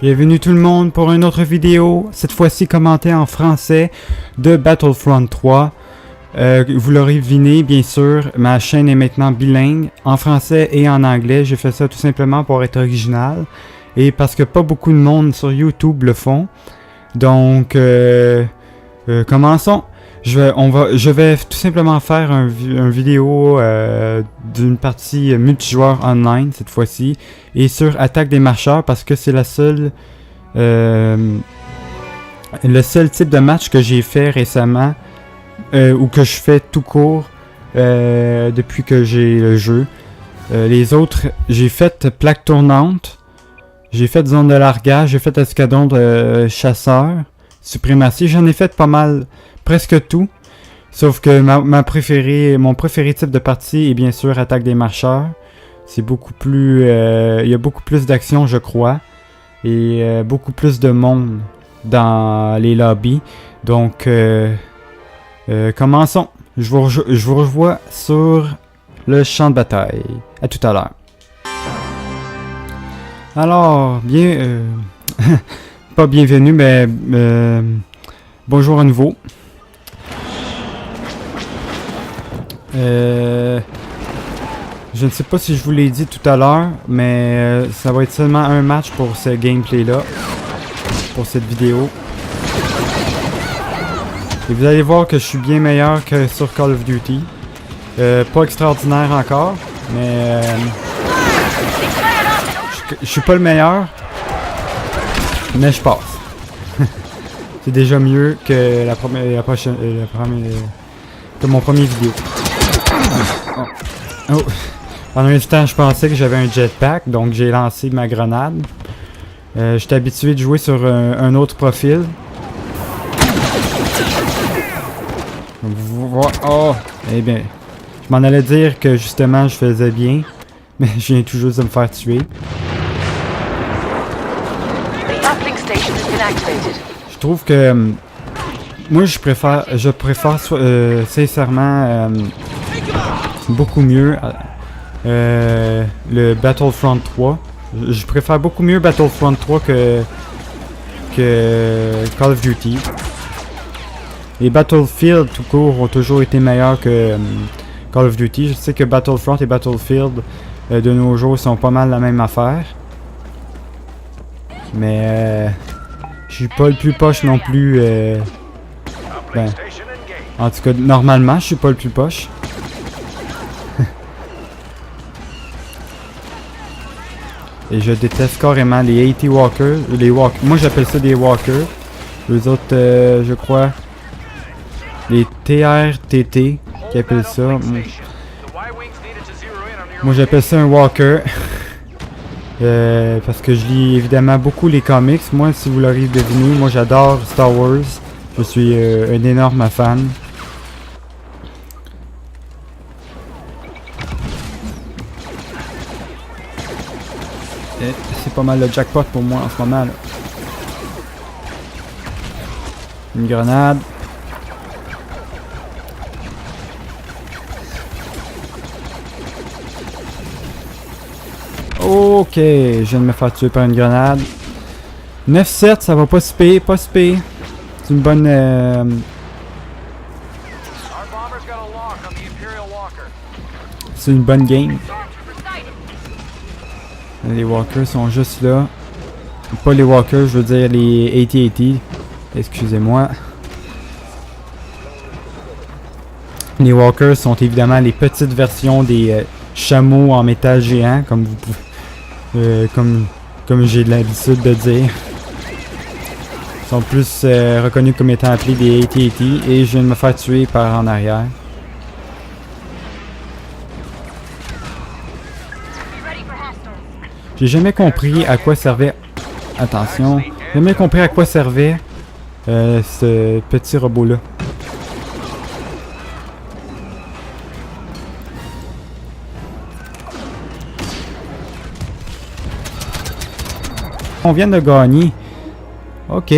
Bienvenue tout le monde pour une autre vidéo, cette fois-ci commentée en français de Battlefront 3. Vous l'aurez deviné, bien sûr, ma chaîne est maintenant bilingue, en français et en anglais. J'ai fait ça tout simplement pour être original et parce que pas beaucoup de monde sur YouTube le font. Donc, commençons. Je vais tout simplement faire une vidéo d'une partie multijoueur online cette fois-ci et sur Attaque des marcheurs parce que c'est le seul type de match que j'ai fait récemment ou que je fais tout court depuis que j'ai le jeu. Les autres, j'ai fait plaque tournante, j'ai fait zone de largage, j'ai fait escadron de chasseurs, suprématie, j'en ai fait pas mal. Presque tout, sauf que mon préféré type de partie est bien sûr Attaque des marcheurs. C'est beaucoup plus, il y a beaucoup plus d'action je crois, et beaucoup plus de monde dans les lobbies. Donc, commençons. Je vous revois sur le champ de bataille. À tout à l'heure. Alors, pas bienvenue, mais bonjour à nouveau. Je ne sais pas si je vous l'ai dit tout à l'heure, mais ça va être seulement un match pour ce gameplay là, pour cette vidéo. Et vous allez voir que je suis bien meilleur que sur Call of Duty. Pas extraordinaire encore, mais je suis pas le meilleur, mais je passe. C'est déjà mieux que que mon premier vidéo. Oh. Pendant un instant, je pensais que j'avais un jetpack, donc j'ai lancé ma grenade. J'étais habitué de jouer sur un autre profil. Oh! Eh bien, je m'en allais dire que justement je faisais bien, mais je viens tout juste de me faire tuer. Je trouve que moi je préfère sincèrement beaucoup mieux le Battlefront 3. Je préfère beaucoup mieux Battlefront 3 que Call of Duty. Les Battlefield tout court ont toujours été meilleurs que Call of Duty. Je sais que Battlefront et Battlefield de nos jours sont pas mal la même affaire. Mais je suis pas le plus poche non plus. En tout cas, normalement, je suis pas le plus poche. Et je déteste carrément les AT Walkers. Moi, j'appelle ça des Walkers. Les autres, je crois, les TRTT qui appellent ça. Moi, j'appelle ça un Walker. Parce que je lis évidemment beaucoup les comics. Moi, si vous l'aurez deviné, moi j'adore Star Wars. Je suis un énorme fan. C'est pas mal le jackpot pour moi en ce moment là. Une grenade. Ok, je viens de me faire tuer par une grenade. 9-7, ça va pas se payer, pas se payer. C'est une bonne... C'est une bonne game. Les walkers sont juste là. Pas les walkers, je veux dire les AT-AT. Excusez-moi. Les walkers sont évidemment les petites versions des chameaux en métal géant, comme vous pouvez, comme j'ai l'habitude de dire. Ils sont plus reconnus comme étant appelés des AT-AT et je viens de me faire tuer par en arrière. J'ai jamais compris à quoi servait... Attention. J'ai jamais compris à quoi servait ce petit robot-là. On vient de gagner. Ok.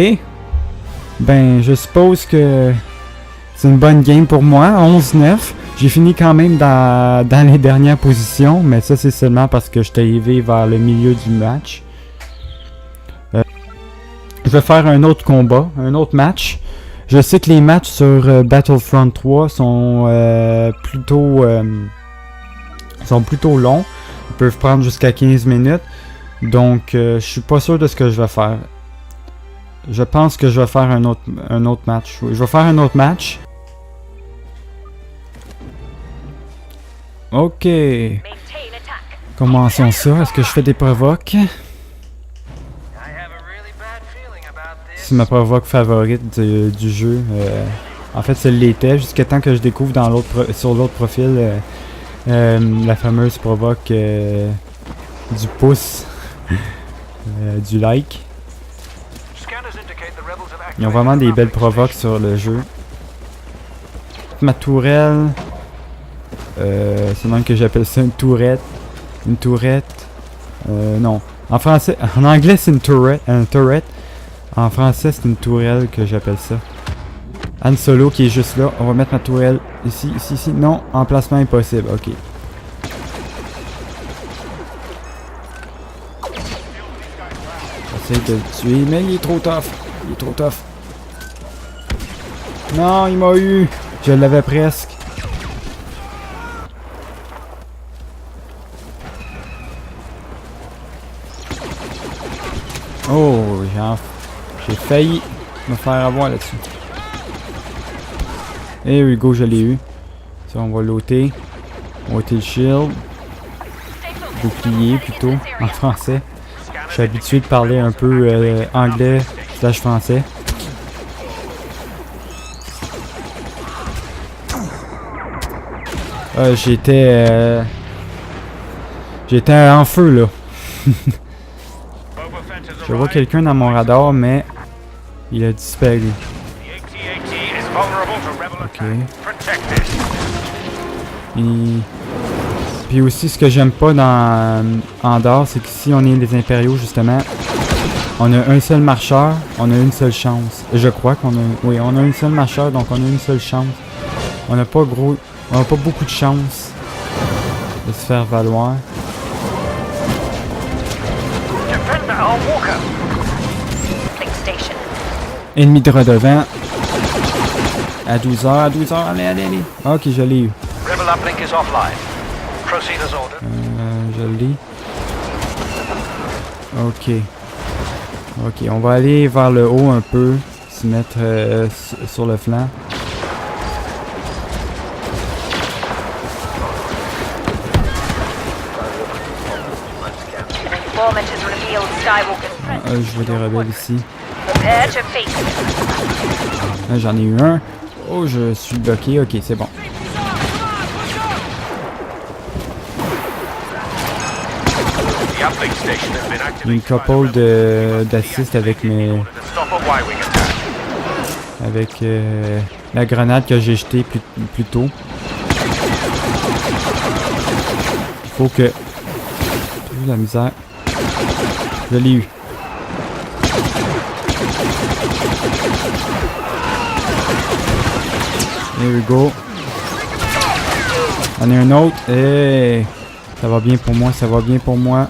Ben, je suppose que c'est une bonne game pour moi. 11-9. J'ai fini quand même dans les dernières positions, mais ça c'est seulement parce que je suis arrivé vers le milieu du match. vais faire un autre combat, un autre match. Je sais que les matchs sur Battlefront 3 sont plutôt longs. Ils peuvent prendre jusqu'à 15 minutes. Donc, je suis pas sûr de ce que je vais faire. Je pense que je vais faire un autre match. Je vais faire un autre match. Ok. Commençons ça. Est-ce que je fais des provoques? C'est ma provoque favorite du jeu. En fait, c'est l'était jusqu'à temps que je découvre sur l'autre profil la fameuse provoque du pouce, du like. Ils ont vraiment des belles provoques sur le jeu. Ma tourelle, c'est même que j'appelle ça une tourette. Une tourette. Non. En français, en anglais c'est une turret. En français c'est une tourelle que j'appelle ça. Han Solo qui est juste là. On va mettre ma tourelle ici, ici, ici. Non, emplacement impossible. Ok. J'essaie de le tuer, mais il est trop tough. Il est trop tough. Non, il m'a eu. Je l'avais presque. Oh, j'ai failli me faire avoir là-dessus. Et we go, je l'ai eu. Ça, on va l'ôter. On va ôter le shield. Bouclier plutôt, en français. Je suis habitué de parler un peu anglais / français. J'étais en feu là. Je vois quelqu'un dans mon radar, mais il a disparu. Ok. Puis aussi, ce que j'aime pas dans Andorre, c'est que si on est les impériaux, justement, on a un seul marcheur, on a une seule chance. Je crois qu'on a... Oui, on a une seule marcheur, donc on a une seule chance. On n'a pas beaucoup de chance de se faire valoir. Ennemi de redevant. À 12h, allez. Ok, je l'ai eu. Je l'ai. Ok, on va aller vers le haut un peu. Se mettre sur le flanc. Je vois des rebelles ici. J'en ai eu un. Oh, je suis bloqué. Ok, c'est bon. Une couple d'assist avec la grenade que j'ai jetée plus tôt. Il faut que... J'ai eu la misère. Je l'ai eu. Here we go. On a un autre. Hey. Ça va bien pour moi, ça va bien pour moi.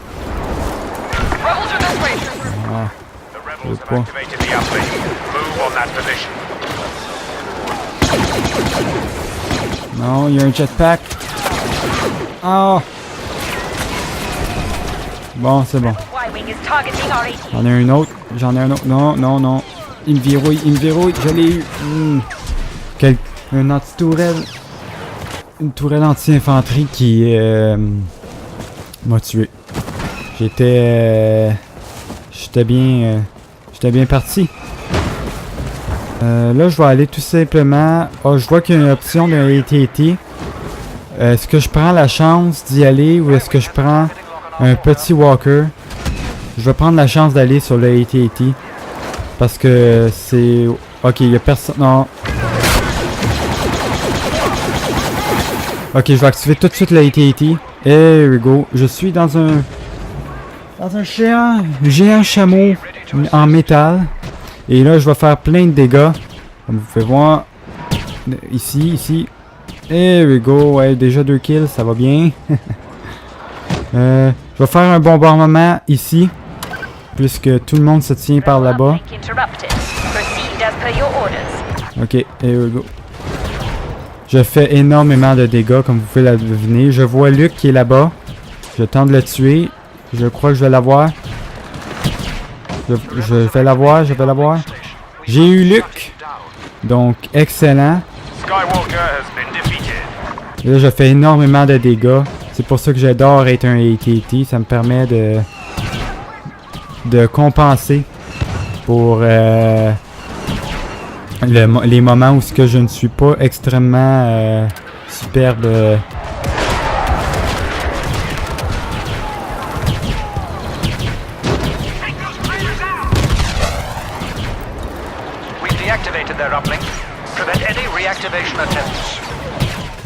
Ah, je veux pas. Non, il y a un jetpack. Ah! Bon, c'est bon. J'en ai un autre. Non. Il me verrouille. Je l'ai eu. Un anti-tourelle. Une tourelle anti-infanterie qui m'a tué. J'étais bien parti. Là, je vais aller tout simplement... Oh, je vois qu'il y a une option de AT&T. Est-ce que je prends la chance d'y aller ou est-ce que je prends un petit walker? Je vais prendre la chance d'aller sur le AT&T. Parce que c'est... Ok, il n'y a personne... Non. Ok, je vais activer tout de suite le AT&T. Here we go. Je suis dans un géant chameau en métal. Et là, je vais faire plein de dégâts. Comme vous pouvez voir. Ici. Here we go. Ouais, déjà 2 kills, ça va bien. Je vais faire un bombardement ici. puisque tout le monde se tient par là-bas. Ok, here we go. Je fais énormément de dégâts, comme vous pouvez la deviner. Je vois Luke qui est là-bas. Je tente de le tuer. Je crois que je vais l'avoir. Je vais l'avoir, je vais l'avoir. J'ai eu Luke. Donc, excellent. Et là, je fais énormément de dégâts. C'est pour ça que j'adore être un AT-AT. Ça me permet de compenser pour les moments où ce que je ne suis pas extrêmement superbe.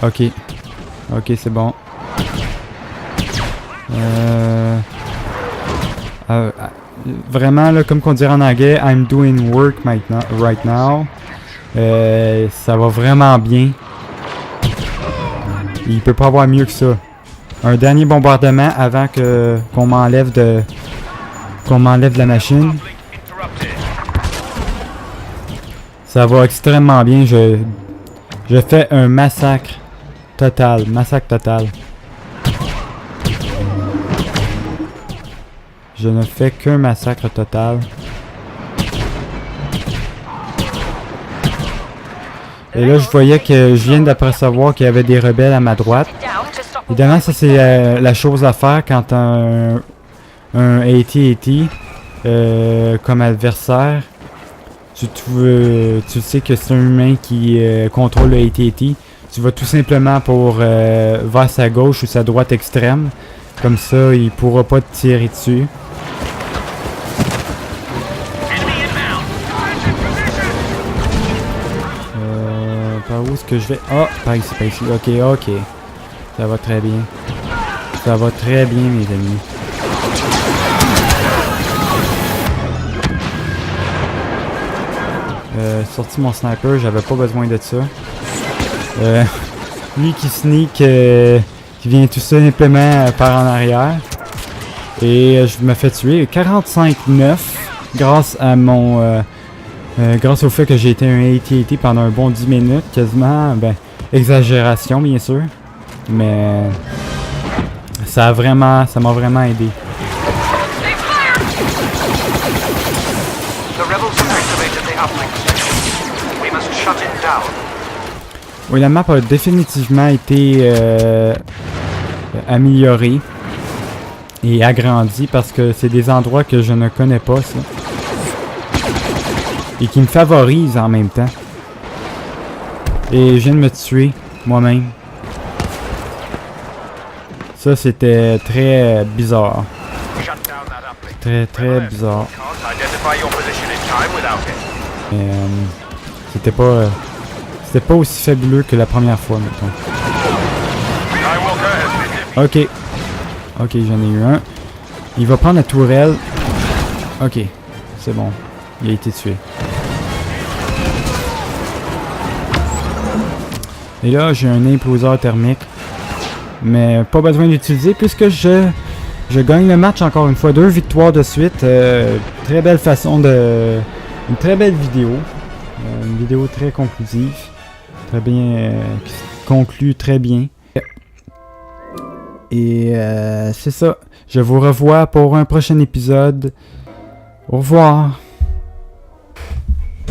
Ok. Ok, c'est bon. Vraiment, là, comme qu'on dirait en anglais, I'm doing work right now. Ça va vraiment bien. Il peut pas avoir mieux que ça. Un dernier bombardement avant qu'on m'enlève de la machine. Ça va extrêmement bien. Je fais un massacre total. Massacre total. Je ne fais qu'un massacre total. Et là, je voyais que je viens d'apercevoir qu'il y avait des rebelles à ma droite. Évidemment, ça c'est la chose à faire quand un AT-AT comme adversaire. Tu sais que c'est un humain qui contrôle le AT-AT. Tu vas tout simplement pour vers sa gauche ou sa droite extrême. Comme ça, il pourra pas te tirer dessus. Par où est-ce que je vais? Ah, par ici, par ici. Ok, ok. Ça va très bien. Ça va très bien, mes amis. Sorti mon sniper, j'avais pas besoin de ça. Lui qui sneak, qui vient tout simplement par en arrière. Et je me fais tuer 45-9 grâce à mon... grâce au fait que j'ai été un AT-AT pendant un bon 10 minutes, quasiment, ben, exagération bien sûr, mais ça m'a vraiment aidé. Oui, la map a définitivement été améliorée et agrandie parce que c'est des endroits que je ne connais pas, ça. Et qui me favorise en même temps. Et je viens de me tuer moi-même. Ça, c'était très bizarre. Très, très bizarre. C'était pas aussi fabuleux que la première fois, mettons. Ok. Ok, j'en ai eu un. Il va prendre la tourelle. Ok, c'est bon. Il a été tué. Et là, j'ai un imploseur thermique. Mais pas besoin d'utiliser puisque je gagne le match encore une fois. 2 victoires de suite. Très belle façon de... Une très belle vidéo. Une vidéo très conclusive. Très bien... qui se conclut très bien. Et c'est ça. Je vous revois pour un prochain épisode. Au revoir.